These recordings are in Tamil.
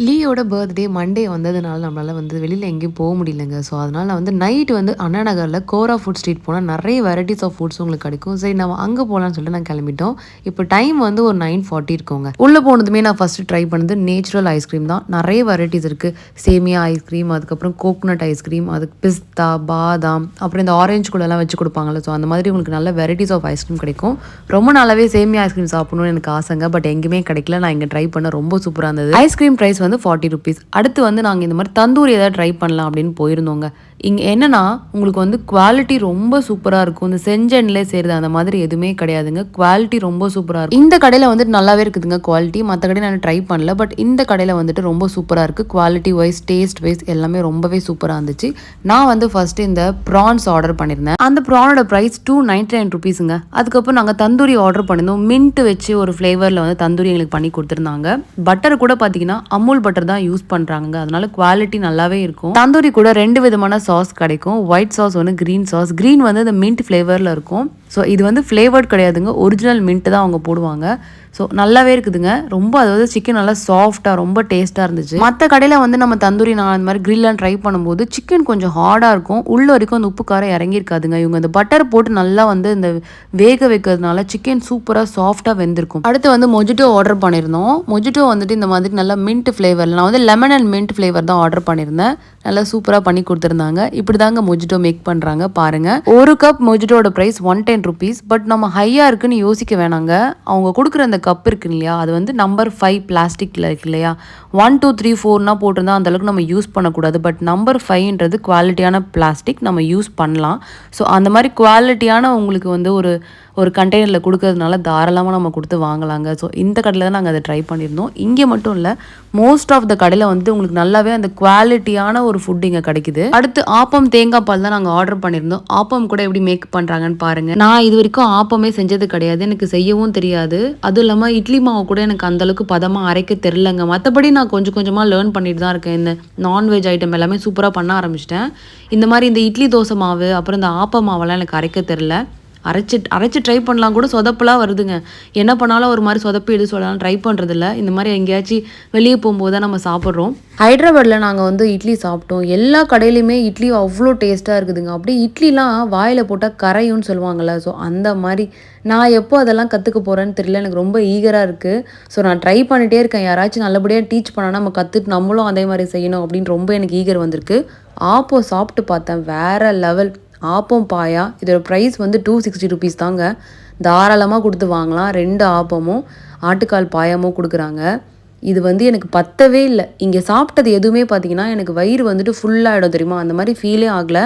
லீயோட பர்த்டே மண்டே வந்ததுனால நம்மளால வந்து வெளியில் எங்கேயும் போக முடியலங்க. ஸோ அதனால் நான் வந்து நைட் வந்து அண்ணா நகரில் கோரா ஃபுட் ஸ்ட்ரீட் போனால் நிறைய வெரைட்டிஸ் ஆஃப் ஃபுட்ஸ் உங்களுக்கு கிடைக்கும். சரி நம்ம அங்கே போகலான்னு சொல்லிட்டு நான் கிளம்பிட்டோம். இப்போ டைம் வந்து ஒரு 9:40 இருக்குங்க. உள்ளே போனதுமே நான் ஃபஸ்ட்டு ட்ரை பண்ணது நேச்சுரல் ஐஸ்கிரீம் தான். நிறைய வெரைட்டிஸ் இருக்குது. சேமியா ஐஸ்கிரீம், அதுக்கப்புறம் கோக்னட் ஐஸ்கிரீம், அதுக்கு பிஸ்தா, பாதாம், அப்புறம் இந்த ஆரஞ்சு கூடலாம் வச்சு கொடுப்பாங்கல்ல. ஸோ அந்த மாதிரி உங்களுக்கு நல்ல வெரைட்டிஸ் ஆஃப் ஐஸ்கிரீம் கிடைக்கும். ரொம்ப நாளாவே சேமியா ஐஸ்கிரீம் சாப்பிடணும்னு எனக்கு ஆசைங்க. பட் எங்கேயுமே கிடைக்கல. நான் இங்கே ட்ரை பண்ண ரொம்ப சூப்பராக இருந்தது. ஐஸ்கிரீம் ப்ரைஸ் வந்து 40 rupees. அடுத்து வந்து நாங்கள் இந்த மாதிரி தந்தூரி ஏதாவது ட்ரை பண்ணலாம் அப்படின்னு போயிருந்தோங்க. இங்கே என்னன்னா உங்களுக்கு வந்து குவாலிட்டி ரொம்ப சூப்பராக இருக்கும். இந்த செஞ்ச எண்ணெயிலே செய்கிறது அந்த மாதிரி எதுவுமே கிடையாதுங்க. குவாலிட்டி ரொம்ப சூப்பராக இருக்கும். இந்த கடையில் வந்துட்டு நல்லாவே இருக்குதுங்க குவாலிட்டி. மற்ற கடையில் நான் ட்ரை பண்ணல. பட் இந்த கடையில் வந்துட்டு ரொம்ப சூப்பராக இருக்குது. குவாலிட்டி வைஸ், டேஸ்ட் வைஸ் எல்லாமே ரொம்பவே சூப்பராக இருந்துச்சு. நான் வந்து ஃபஸ்ட்டு இந்த ப்ரான்ஸ் ஆர்டர் பண்ணியிருந்தேன். அந்த ப்ரானோட ப்ரைஸ் 299 rupeesங்க. அதுக்கப்புறம் நாங்கள் தந்தூரி ஆர்டர் பண்ணியிருந்தோம். மின்ட் வச்சு ஒரு ஃப்ளேவரில் வந்து தந்தூரி எங்களுக்கு பண்ணி கொடுத்துருந்தாங்க. பட்டர் கூட பார்த்தீங்கன்னா அமுல் பட்டர் தான் யூஸ் பண்ணுறாங்க. அதனால குவாலிட்டி நல்லாவே இருக்கும். தந்தூரி கூட 2 விதமான சாஸ் கிடைக்கும். ஒயிட் சாஸ் ஒன்று, க்ரீன் சாஸ். க்ரீன் வந்து இந்த மின்ட் ஃப்ளேவரில் இருக்கும். ஸோ இது வந்து ஃப்ளேவர்ட் கிடையாதுங்க, ஒரிஜினல் மின்ட் தான் அவங்க போடுவாங்க. ஸோ நல்லாவே இருக்குதுங்க. ரொம்ப அதாவது சிக்கன் நல்லா சாஃப்டாக ரொம்ப டேஸ்ட்டாக இருந்துச்சு. மற்ற கடையில் வந்து நம்ம தந்தூரி நான் அந்த மாதிரி க்ரில்லாம் ட்ரை பண்ணும்போது சிக்கன் கொஞ்சம் ஹார்டாக இருக்கும். உள்ள வரைக்கும் அந்த உப்பு காரம் இறங்கியிருக்காதுங்க. இவங்க இந்த பட்டர் போட்டு நல்லா வந்து இந்த வேக வைக்கிறதுனால சிக்கன் சூப்பராக சாஃப்டாக வெந்திருக்கும். அடுத்து வந்து மொஜிட்டோ ஆர்டர் பண்ணியிருந்தோம். மொஜிட்டோ வந்துட்டு இந்த மாதிரி நல்லா மின்ட் ஃப்ளேவரில், நான் வந்து லெமன் அண்ட் மின்ட் ஃப்ளேவர் தான் ஆர்டர் பண்ணியிருந்தேன். நல்லா சூப்பராக பண்ணி கொடுத்துருந்தாங்க. இப்படி தாங்க மொஜிட்டோ மேக் பண்ணுறாங்க பாருங்கள். ஒரு கப் மொஜிட்டோட ப்ரைஸ் 110 rupees. பட் நம்ம ஹையாக இருக்குன்னு யோசிக்க வேணாங்க. அவங்க கொடுக்குற அந்த கப் இருக்கு இல்லையா, அது வந்து நம்பர் 5 பிளாஸ்டிக்கில் இருக்கு இல்லையா. 1 2 3 4னா போட்டிருந்தா அந்தளவுக்கு நம்ம யூஸ் பண்ணக்கூடாது. பட் நம்பர் 5ன்றது குவாலிட்டியான பிளாஸ்டிக், நம்ம யூஸ் பண்ணலாம். ஸோ அந்த மாதிரி குவாலிட்டியான உங்களுக்கு வந்து ஒரு கண்டெய்னரில் கொடுக்கறதுனால தாராளமாக நம்ம கொடுத்து வாங்கலாங்க. ஸோ இந்த கடையில் தான் நாங்கள் அதை ட்ரை பண்ணியிருந்தோம். இங்கே மட்டும் இல்லை, மோஸ்ட் ஆஃப் த கடையில் வந்துட்டு உங்களுக்கு நல்லாவே அந்த குவாலிட்டியான ஒரு ஃபுட் இங்கே கிடைக்குது. அடுத்து ஆப்பம் தேங்காய் பால் தான் நாங்கள் ஆர்டர் பண்ணியிருந்தோம். ஆப்பம் கூட எப்படி மேக் பண்ணுறாங்கன்னு பாருங்கள். நான் இது வரைக்கும் ஆப்பமே செஞ்சது கிடையாது, எனக்கு செய்யவும் தெரியாது. அதுவும் இல்லாமல் இட்லி மாவு கூட எனக்கு அந்தளவுக்கு பதமாக அரைக்க தெரிலங்க. மற்றபடி நான் கொஞ்சம் கொஞ்சமாக லேர்ன் பண்ணிட்டு தான் இருக்கேன். இந்த நான்வெஜ் ஐட்டம் எல்லாமே சூப்பராக பண்ண ஆரம்பிச்சிட்டேன். இந்த மாதிரி இந்த இட்லி தோசை மாவு, அப்புறம் இந்த ஆப்ப மாவெல்லாம் எனக்கு அரைக்க தெரில. அரைச்சி ட்ரை பண்ணலாம் கூட சொதப்பெல்லாம் வருதுங்க. என்ன பண்ணாலும் ஒரு மாதிரி சொதப்பி எது சொல்லலாம் ட்ரை பண்ணுறதில்ல. இந்த மாதிரி எங்கேயாச்சும் வெளியே போகும்போது தான் நம்ம சாப்பிட்றோம். ஹைதராபாத்தில் நாங்கள் வந்து இட்லி சாப்பிட்டோம். எல்லா கடையிலையுமே இட்லி அவ்வளோ டேஸ்ட்டாக இருக்குதுங்க. அப்படியே இட்லிலாம் வாயில் போட்டால் கரையும்னு சொல்லுவாங்கள்ல. ஸோ அந்த மாதிரி நான் எப்போ அதெல்லாம் கற்றுக்க போகிறேன்னு தெரியல. எனக்கு ரொம்ப ஈகராக இருக்குது. ஸோ நான் ட்ரை பண்ணிகிட்டே இருக்கேன். யாராச்சும் நல்லபடியாக டீச் பண்ணால் நம்ம கற்றுட்டு நம்மளும் அதே மாதிரி செய்யணும் அப்படின்னு ரொம்ப எனக்கு ஈகர் வந்திருக்கு. ஆப்போ சாப்பிட்டு பார்த்தேன், வேறு லெவல். ஆப்பம் பாயா, இதோட ப்ரைஸ் வந்து 260 rupees தாங்க. தாராளமாக கொடுத்து வாங்கலாம். 2 ஆப்பமும் ஆட்டுக்கால் பாயாமும் கொடுக்குறாங்க. இது வந்து எனக்கு பத்தவே இல்லை. இங்கே சாப்பிட்டது எதுவுமே பார்த்தீங்கன்னா எனக்கு வயிறு வந்துட்டு ஃபுல்லாகிடும் தெரியுமா, அந்த மாதிரி ஃபீலே ஆகலை.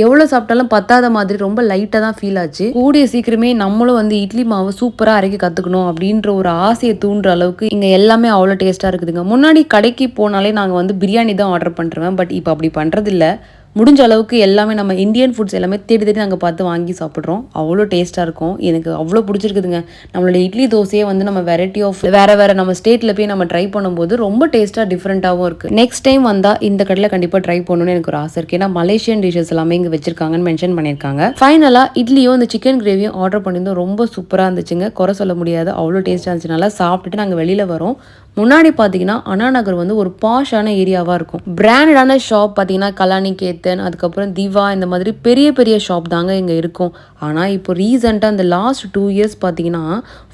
எவ்வளோ சாப்பிட்டாலும் பத்தாத மாதிரி ரொம்ப லைட்டாக தான் ஃபீல் ஆச்சு. கூடிய சீக்கிரமே நம்மளும் வந்து இட்லி மாவு சூப்பராக அரைக்க கற்றுக்கணும் அப்படின்ற ஒரு ஆசையை தூண்டுற அளவுக்கு இங்கே எல்லாமே அவ்வளோ டேஸ்ட்டாக இருக்குதுங்க. முன்னாடி கடைக்கு போனாலே நாங்கள் வந்து பிரியாணி தான் ஆர்டர் பண்ணுறேன். பட் இப்போ அப்படி பண்ணுறதில்ல. முடிஞ்ச அளவுக்கு எல்லாமே நம்ம இந்தியன் ஃபுட்ஸ் எல்லாமே தேடி நாங்கள் பார்த்து வாங்கி சாப்பிட்றோம். அவ்வளோ டேஸ்ட்டாக இருக்கும். எனக்கு அவ்வளோ பிடிச்சிருக்குதுங்க. நம்மளோட இட்லி தோசையே வந்து நம்ம வெரைட்டி ஆஃப் வேறு நம்ம ஸ்டேட்டில் போய் நம்ம ட்ரை பண்ணும்போது ரொம்ப டேஸ்ட்டாக டிஃப்ரெண்ட்டாகவும் இருக்குது. நெக்ஸ்ட் டைம் வந்தால் இந்த கடையில் கண்டிப்பாக ட்ரை பண்ணணும்னு எனக்கு ஒரு ஆசை இருக்குது. ஏன்னா மலேசியன் டிஷஸ் எல்லாமே இங்கே வச்சிருக்காங்கன்னு மென்ஷன் பண்ணியிருக்காங்க. ஃபைனலாக இட்லியும் இந்த சிக்கன் கிரேவியும் ஆர்டர் பண்ணியிருந்தோம். ரொம்ப சூப்பராக இருந்துச்சுங்க, குறை சொல்ல முடியாது. அவ்வளோ டேஸ்ட்டாக இருந்துச்சு. நல்லா சாப்பிட்டுட்டு நாங்கள் வெளியில் வரோம். முன்னாடி பார்த்தீங்கன்னா அண்ணா நகர் வந்து ஒரு பாஷான ஏரியாவாக இருக்கும். பிராண்டடான ஷாப் பார்த்தீங்கன்னா கலானி கேத்தன், அதுக்கப்புறம் திவா, இந்த மாதிரி பெரிய பெரிய ஷாப் தாங்க இங்கே இருக்கும். ஆனால் இப்போ ரீசெண்டாக இந்த லாஸ்ட் 2 years பார்த்தீங்கன்னா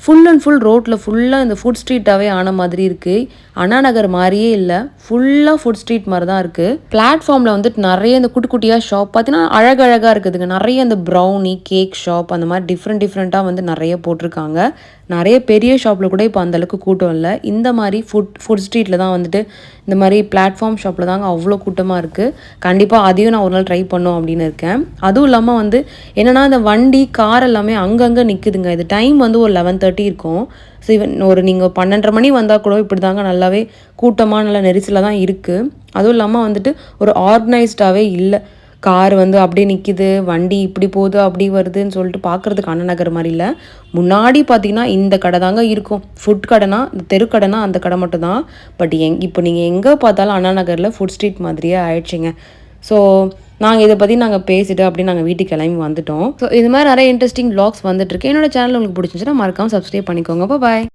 ஃபுல் அண்ட் ஃபுல் ரோட்டில் ஃபுல்லாக இந்த ஃபுட் ஸ்ட்ரீட்டாகவே ஆன மாதிரி இருக்குது. அண்ணா நகர் மாதிரியே இல்லை, ஃபுல்லாக ஃபுட் ஸ்ட்ரீட் மாதிரி தான் இருக்குது. பிளாட்ஃபார்மில் வந்துட்டு நிறைய இந்த குட்டி குட்டியாக ஷாப் பார்த்தீங்கன்னா அழகழகாக இருக்குதுங்க. நிறைய இந்த ப்ரௌனி, கேக் ஷாப், அந்த மாதிரி டிஃப்ரெண்ட்டாக வந்து நிறைய போட்டிருக்காங்க. நிறைய பெரிய ஷாப்பில் கூட இப்போ அந்தளவுக்கு கூட்டம் இல்லை. இந்த மாதிரி ஃபுட் ஸ்ட்ரீட்டில் தான் வந்துட்டு இந்த மாதிரி பிளாட்ஃபார்ம் ஷாப்பில் தாங்க அவ்வளோ கூட்டமாக இருக்குது. கண்டிப்பாக அதையும் நான் ஒரு நாள் ட்ரை பண்ணோம் அப்படின்னு இருக்கேன். அதுவும் இல்லாமல் வந்து என்னென்னா இந்த வண்டி, கார் எல்லாமே அங்கங்கே நிற்குதுங்க. இது டைம் வந்து ஒரு 11:30 இருக்கும். ஸோ நீங்கள் 12:30 மணி வந்தால் கூட இப்படி தாங்க நல்லாவே கூட்டமாக நல்ல நெரிசலாக தான் இருக்குது. அதுவும் இல்லாமல் வந்துட்டு ஒரு ஆர்கனைஸ்டாகவே இல்லை. கார் வந்து அப்படியே நிற்கிது, வண்டி இப்படி போகுது அப்படி வருதுன்னு சொல்லிட்டு பார்க்குறதுக்கு அண்ணா நகர் மாதிரி இல்லை. முன்னாடி பார்த்தீங்கன்னா இந்த கடை தாங்க இருக்கும். ஃபுட் கடைனா இந்த தெருக்கடைனா அந்த கடை மட்டும் தான். பட் இப்போ நீங்கள் எங்கே பார்த்தாலும் அண்ணா நகரில் ஃபுட் ஸ்ட்ரீட் மாதிரியே ஆயிடுச்சுங்க. ஸோ நாங்கள் இதை பற்றி நாங்கள் பேசிட்டு அப்படி நாங்கள் வீட்டுக்கு கிளம்பி வந்துட்டோம். ஸோ இது மாதிரி நிறைய இன்ட்ரெஸ்டிங் vlogs வந்துட்டுருக்கு. என்னோட சேனல் உங்களுக்கு பிடிச்சிருந்துச்சுன்னா மறக்காமல் சப்ஸ்கிரைப் பண்ணிக்கோங்க. பாய்.